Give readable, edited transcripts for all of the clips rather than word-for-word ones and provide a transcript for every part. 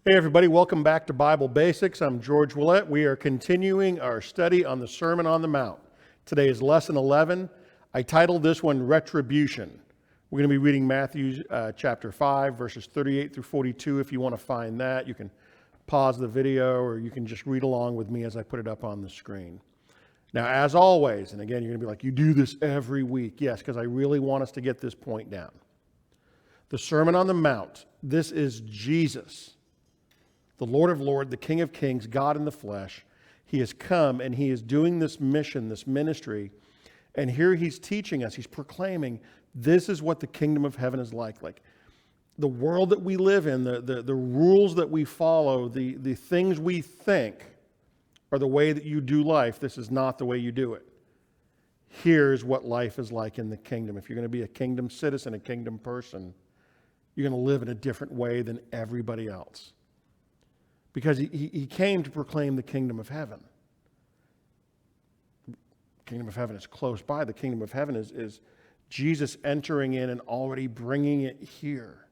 Hey everybody, welcome back to Bible Basics. I'm George Willett. We are continuing our study on the Sermon on the Mount. Today is Lesson 11. I titled this one Retribution. We're going to be reading Matthew chapter 5, verses 38 through 42. If you want to find that, you can pause the video or you can just read along with me as I put it up on the screen. Now, as always, and again, you're going to be like, you do this every week. Yes, because I really want us to get this point down. The Sermon on the Mount, this is Jesus, the Lord of Lords, the King of Kings, God in the flesh. He has come and he is doing this mission, this ministry. And here he's teaching us, he's proclaiming, this is what the kingdom of heaven is like. Like the world that we live in, the rules that we follow, the things we think are the way that you do life. This is not the way you do it. Here's what life is like in the kingdom. If you're going to be a kingdom citizen, a kingdom person, you're going to live in a different way than everybody else. Because he came to proclaim the kingdom of heaven. The kingdom of heaven is close by. The kingdom of heaven is Jesus entering in and already bringing it here.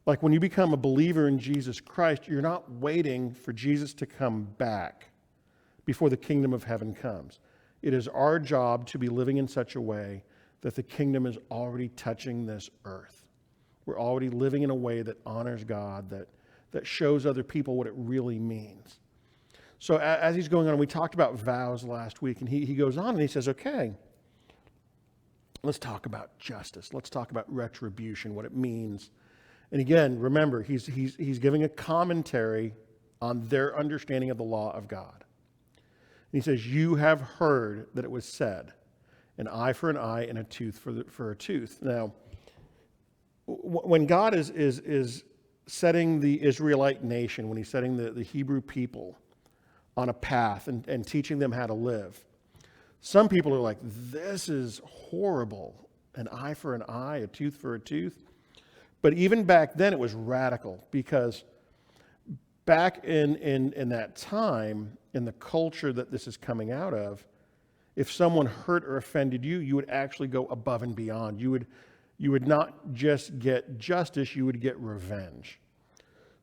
Like when you become a believer in Jesus Christ, you're not waiting for Jesus to come back before the kingdom of heaven comes. It is our job to be living in such a way that the kingdom is already touching this earth. We're already living in a way that honors God, that shows other people what it really means. So as he's going on, we talked about vows last week, and he goes on and he says, okay, let's talk about justice. Let's talk about retribution, what it means. And again, remember, he's giving a commentary on their understanding of the law of God. And he says, you have heard that it was said, an eye for an eye and a tooth for a tooth. Now, when God is setting the Israelite nation, when he's setting the Hebrew people on a path and teaching them how to live, some people are like, this is horrible. An eye for an eye, a tooth for a tooth. But even back then it was radical, because back in that time, in the culture that this is coming out of, if someone hurt or offended you, you would actually go above and beyond. You would not just get justice, you would get revenge.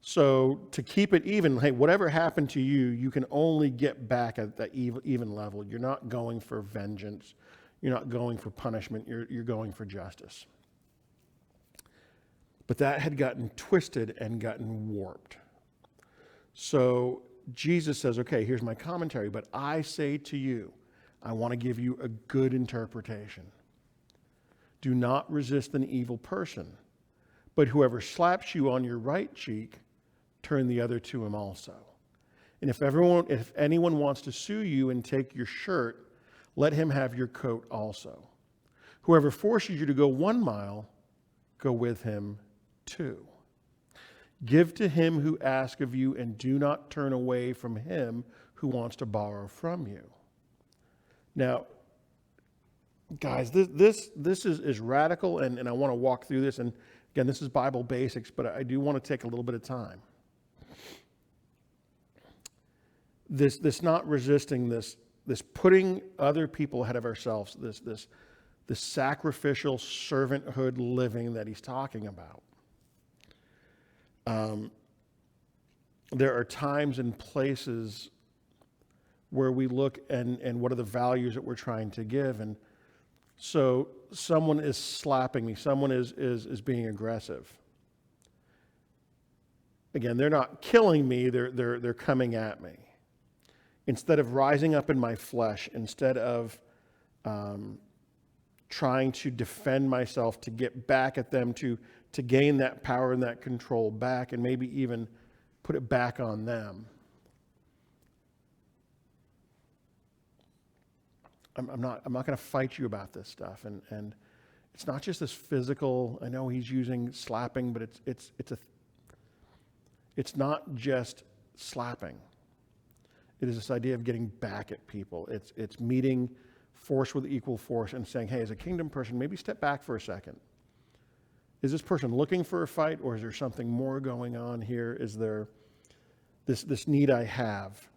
So to keep it even, hey, whatever happened to you, you can only get back at that even level. You're not going for vengeance. You're not going for punishment. You're going for justice. But that had gotten twisted and gotten warped. So Jesus says, okay, here's my commentary, but I say to you, I want to give you a good interpretation. Do not resist an evil person, but whoever slaps you on your right cheek, turn the other to him also. And if anyone wants to sue you and take your shirt, let him have your coat also. Whoever forces you to go 1 mile, go with him 2. Give to him who asks of you, and do not turn away from him who wants to borrow from you. Now, guys, this is radical, and I want to walk through this. And again, this is Bible basics, but I do want to take a little bit of time. This not resisting, this putting other people ahead of ourselves, this sacrificial servanthood living that he's talking about. There are times and places where we look and what are the values that we're trying to give, and so someone is slapping me, someone is being aggressive. Again, they're not killing me, they're coming at me. Instead of rising up in my flesh, instead of trying to defend myself, to get back at them, to gain that power and that control back, and maybe even put it back on them. I'm not going to fight you about this stuff, and it's not just this physical. I know he's using slapping, but it's not just slapping. It is this idea of getting back at people. It's meeting force with equal force and saying, hey, as a kingdom person, maybe step back for a second. Is this person looking for a fight, or is there something more going on here? Is there this need I have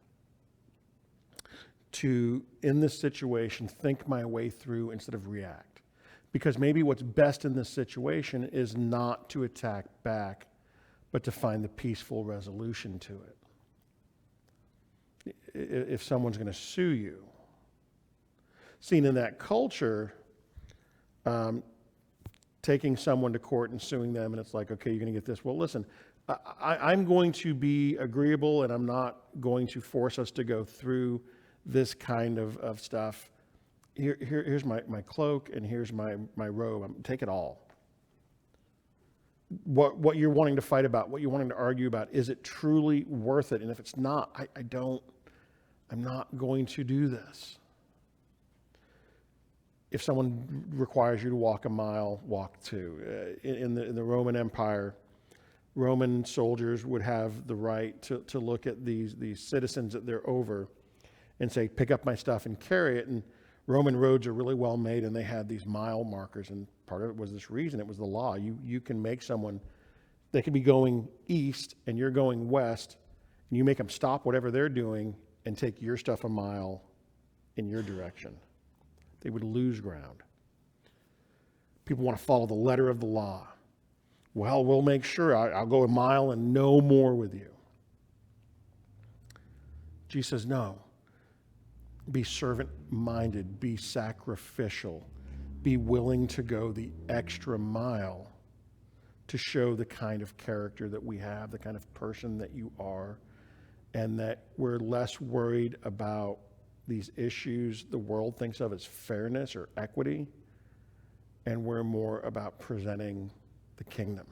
to, in this situation, think my way through instead of react? Because maybe what's best in this situation is not to attack back, but to find the peaceful resolution to it. If someone's going to sue you, seen in that culture, taking someone to court and suing them, and it's like, okay, you're going to get this. Well, listen, I'm going to be agreeable, and I'm not going to force us to go through this kind of stuff. Here's my cloak, and here's my robe. Take it all. What you're wanting to fight about, what you're wanting to argue about, is it truly worth it? And if it's not, I'm not going to do this. If someone requires you to walk a mile, walk two. In the Roman Empire, Roman soldiers would have the right to look at these citizens that they're over and say, pick up my stuff and carry it. And Roman roads are really well made, and they had these mile markers, and part of it was this reason. It was the law. You can make someone, they could be going east and you're going west, and you make them stop whatever they're doing and take your stuff a mile in your direction. They would lose ground. People want to follow the letter of the law. Well, we'll make sure I'll go a mile and no more with you. Jesus says, no. Be servant-minded. Be sacrificial. Be willing to go the extra mile to show the kind of character that we have, the kind of person that you are, and that we're less worried about these issues the world thinks of as fairness or equity, and we're more about presenting the kingdom,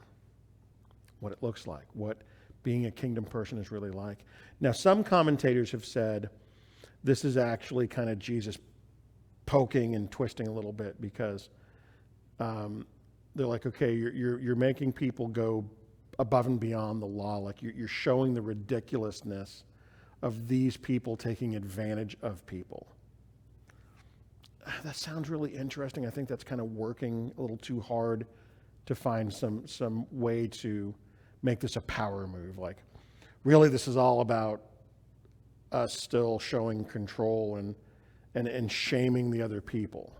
what it looks like, what being a kingdom person is really like. Now, some commentators have said this is actually kind of Jesus poking and twisting a little bit, because they're like, okay, you're making people go above and beyond the law, like you're showing the ridiculousness of these people taking advantage of people. That sounds really interesting. I think that's kind of working a little too hard to find some way to make this a power move. Like, really, this is all about us still showing control and shaming the other people.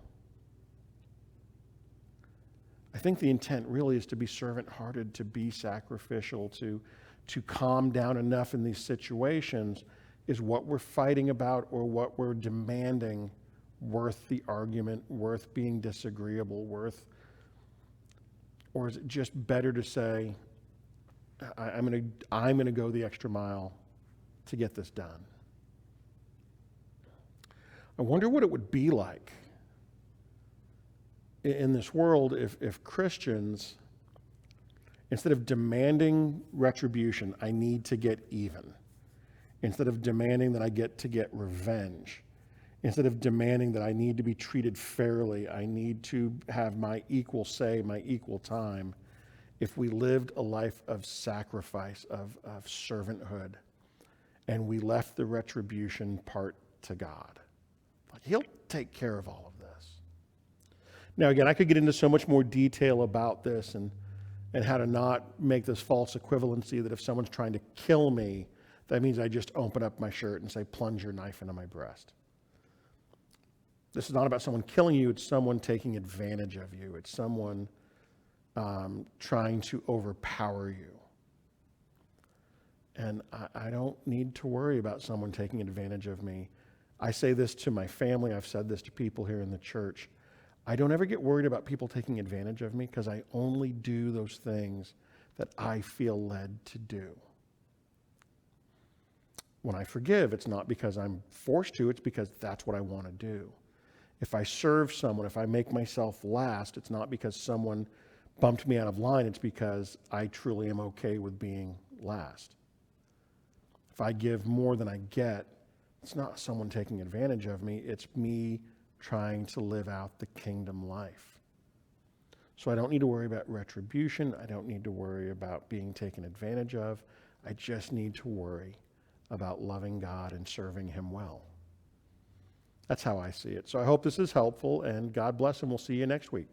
I think the intent really is to be servant-hearted, to be sacrificial, to calm down enough in these situations. Is what we're fighting about or what we're demanding worth the argument, worth being disagreeable, or is it just better to say, I'm going to go the extra mile to get this done? I wonder what it would be like in this world if Christians, instead of demanding retribution, I need to get even, instead of demanding that I get to get revenge, instead of demanding that I need to be treated fairly, I need to have my equal say, my equal time, if we lived a life of sacrifice, of servanthood, and we left the retribution part to God. Like, He'll take care of all of this. Now, again, I could get into so much more detail about this and how to not make this false equivalency that if someone's trying to kill me, that means I just open up my shirt and say, plunge your knife into my breast. This is not about someone killing you. It's someone taking advantage of you. It's someone trying to overpower you. And I don't need to worry about someone taking advantage of me. I say this to my family. I've said this to people here in the church. I don't ever get worried about people taking advantage of me, because I only do those things that I feel led to do. When I forgive, it's not because I'm forced to, it's because that's what I want to do. If I serve someone, if I make myself last, it's not because someone bumped me out of line, it's because I truly am okay with being last. If I give more than I get, it's not someone taking advantage of me, it's me trying to live out the kingdom life. So I don't need to worry about retribution. I don't need to worry about being taken advantage of. I just need to worry about loving God and serving Him well. That's how I see it. So I hope this is helpful, and God bless, and we'll see you next week.